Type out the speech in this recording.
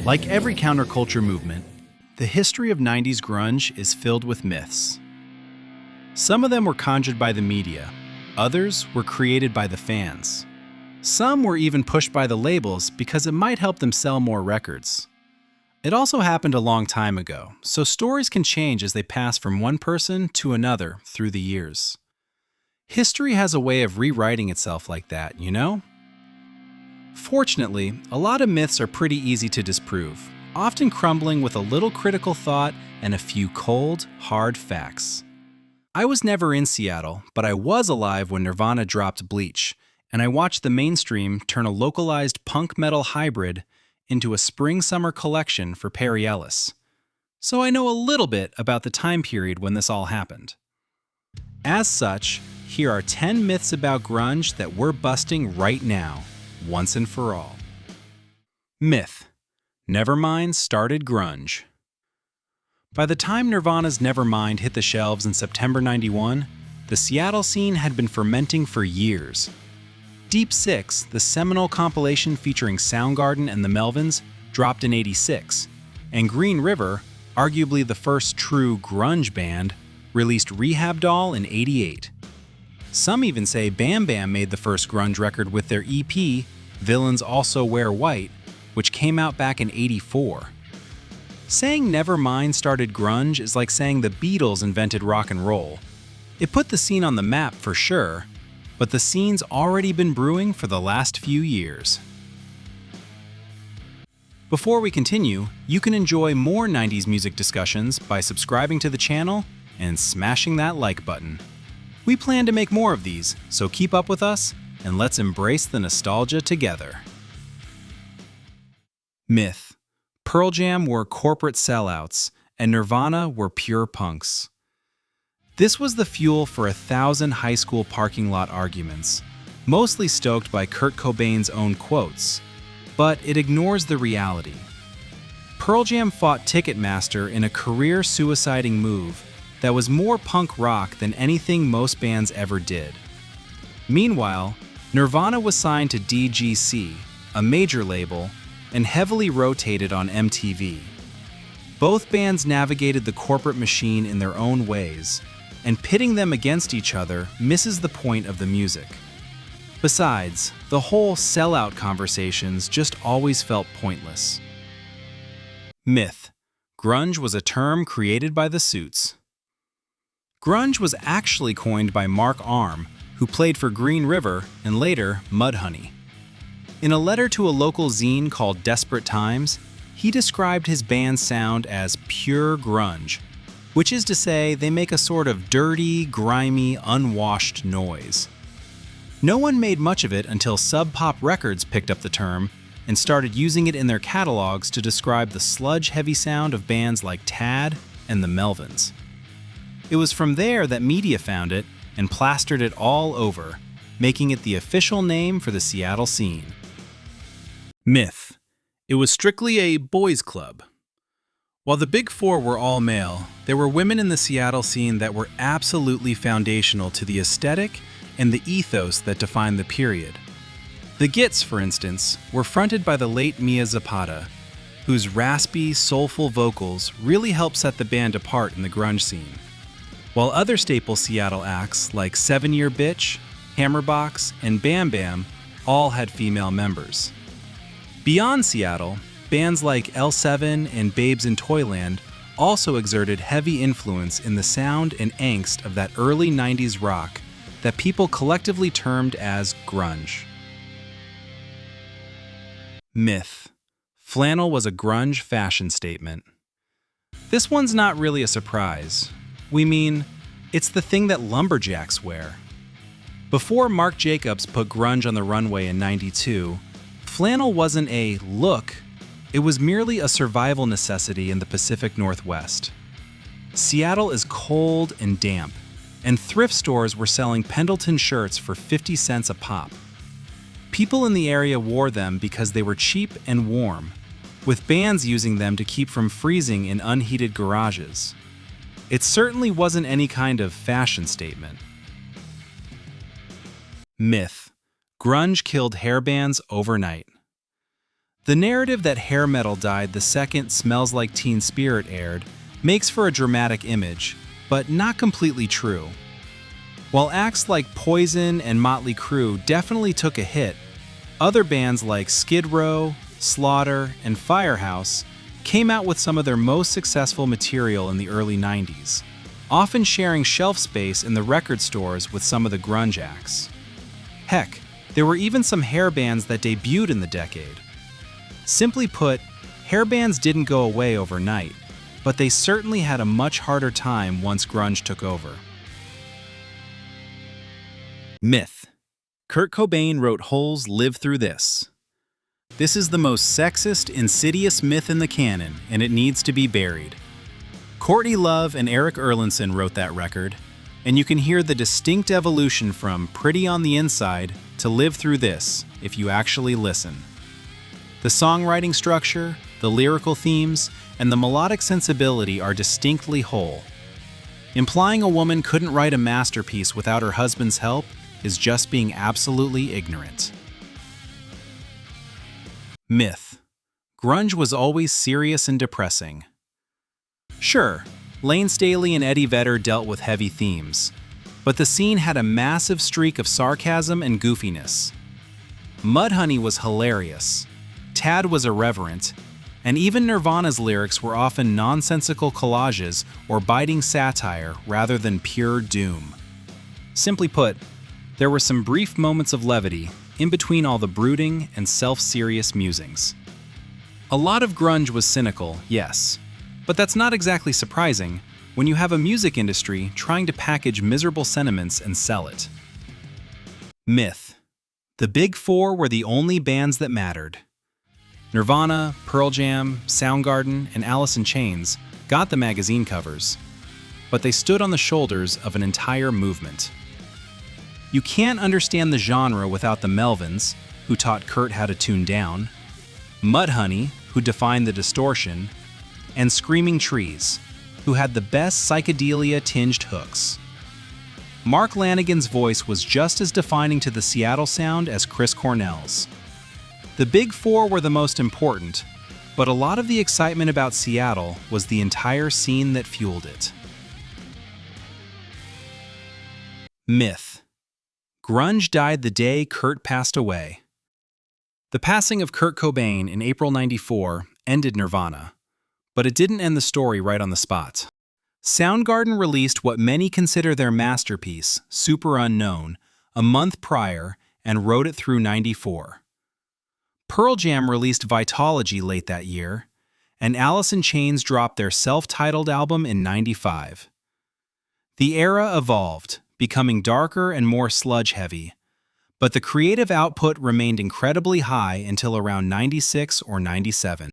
Like every counterculture movement, the history of 90s grunge is filled with myths. Some of them were conjured by the media, others were created by the fans. Some were even pushed by the labels because it might help them sell more records. It also happened a long time ago, so stories can change as they pass from one person to another through the years. History has a way of rewriting itself like that, you know? Fortunately, a lot of myths are pretty easy to disprove, often crumbling with a little critical thought and a few cold, hard facts. I was never in Seattle, but I was alive when Nirvana dropped Bleach, and I watched the mainstream turn a localized punk metal hybrid into a spring-summer collection for Perry Ellis. So I know a little bit about the time period when this all happened. As such, here are 10 myths about grunge that we're busting right now, once and for all. Myth: Nevermind started grunge. By the time Nirvana's Nevermind hit the shelves in September '91, the Seattle scene had been fermenting for years. Deep Six, the seminal compilation featuring Soundgarden and the Melvins, dropped in '86, and Green River, arguably the first true grunge band, released Rehab Doll in '88. Some even say Bam Bam made the first grunge record with their EP, Villains Also Wear White, which came out back in '84. Saying Nevermind started grunge is like saying the Beatles invented rock and roll. It put the scene on the map for sure, but the scene's already been brewing for the last few years. Before we continue, you can enjoy more 90s music discussions by subscribing to the channel and smashing that like button. We plan to make more of these, so keep up with us and let's embrace the nostalgia together. Myth: Pearl Jam were corporate sellouts and Nirvana were pure punks. This was the fuel for 1,000 high school parking lot arguments, mostly stoked by Kurt Cobain's own quotes, but it ignores the reality. Pearl Jam fought Ticketmaster in a career-suiciding move that was more punk rock than anything most bands ever did. Meanwhile, Nirvana was signed to DGC, a major label, and heavily rotated on MTV. Both bands navigated the corporate machine in their own ways, and pitting them against each other misses the point of the music. Besides, the whole sellout conversations just always felt pointless. Myth: Grunge was a term created by the Suits. Grunge was actually coined by Mark Arm, who played for Green River and later Mudhoney. In a letter to a local zine called Desperate Times, he described his band's sound as pure grunge, which is to say they make a sort of dirty, grimy, unwashed noise. No one made much of it until Sub Pop Records picked up the term and started using it in their catalogs to describe the sludge-heavy sound of bands like Tad and the Melvins. It was from there that media found it and plastered it all over, making it the official name for the Seattle scene. Myth: It was strictly a boys' club. While the Big Four were all male, there were women in the Seattle scene that were absolutely foundational to the aesthetic and the ethos that defined the period. The Gits, for instance, were fronted by the late Mia Zapata, whose raspy, soulful vocals really helped set the band apart in the grunge scene. While other staple Seattle acts like 7 Year Bitch, Hammerbox, and Bam Bam all had female members. Beyond Seattle, bands like L7 and Babes in Toyland also exerted heavy influence in the sound and angst of that early 90s rock that people collectively termed as grunge. Myth: Flannel was a grunge fashion statement. This one's not really a surprise. We mean, it's the thing that lumberjacks wear. Before Marc Jacobs put grunge on the runway in '92, flannel wasn't a look, it was merely a survival necessity in the Pacific Northwest. Seattle is cold and damp, and thrift stores were selling Pendleton shirts for 50 cents a pop. People in the area wore them because they were cheap and warm, with bands using them to keep from freezing in unheated garages. It certainly wasn't any kind of fashion statement. Myth: Grunge killed hair bands overnight. The narrative that hair metal died the second Smells Like Teen Spirit aired makes for a dramatic image, but not completely true. While acts like Poison and Motley Crue definitely took a hit, other bands like Skid Row, Slaughter, and Firehouse came out with some of their most successful material in the early 90s, often sharing shelf space in the record stores with some of the grunge acts. Heck, there were even some hair bands that debuted in the decade. Simply put, hair bands didn't go away overnight, but they certainly had a much harder time once grunge took over. Myth. Kurt Cobain wrote Hole's Live Through This. This is the most sexist, insidious myth in the canon, and it needs to be buried. Courtney Love and Eric Erlandson wrote that record, and you can hear the distinct evolution from Pretty on the Inside to Live Through This if you actually listen. The songwriting structure, the lyrical themes, and the melodic sensibility are distinctly Hole. Implying a woman couldn't write a masterpiece without her husband's help is just being absolutely ignorant. Myth. Grunge was always serious and depressing. Sure, Lane Staley and Eddie Vedder dealt with heavy themes, but the scene had a massive streak of sarcasm and goofiness. Mudhoney was hilarious, Tad was irreverent, and even Nirvana's lyrics were often nonsensical collages or biting satire rather than pure doom. Simply put, there were some brief moments of levity in between all the brooding and self-serious musings. A lot of grunge was cynical, yes, but that's not exactly surprising when you have a music industry trying to package miserable sentiments and sell it. Myth. The Big Four were the only bands that mattered. Nirvana, Pearl Jam, Soundgarden, and Alice in Chains got the magazine covers, but they stood on the shoulders of an entire movement. You can't understand the genre without the Melvins, who taught Kurt how to tune down, Mudhoney, who defined the distortion, and Screaming Trees, who had the best psychedelia-tinged hooks. Mark Lanigan's voice was just as defining to the Seattle sound as Chris Cornell's. The Big Four were the most important, but a lot of the excitement about Seattle was the entire scene that fueled it. Myth. Grunge died the day Kurt passed away. The passing of Kurt Cobain in April '94 ended Nirvana, but it didn't end the story right on the spot. Soundgarden released what many consider their masterpiece, Super Unknown, a month prior and rode it through '94. Pearl Jam released Vitology late that year, and Alice in Chains dropped their self-titled album in '95. The era evolved, becoming darker and more sludge-heavy, but the creative output remained incredibly high until around '96 or '97.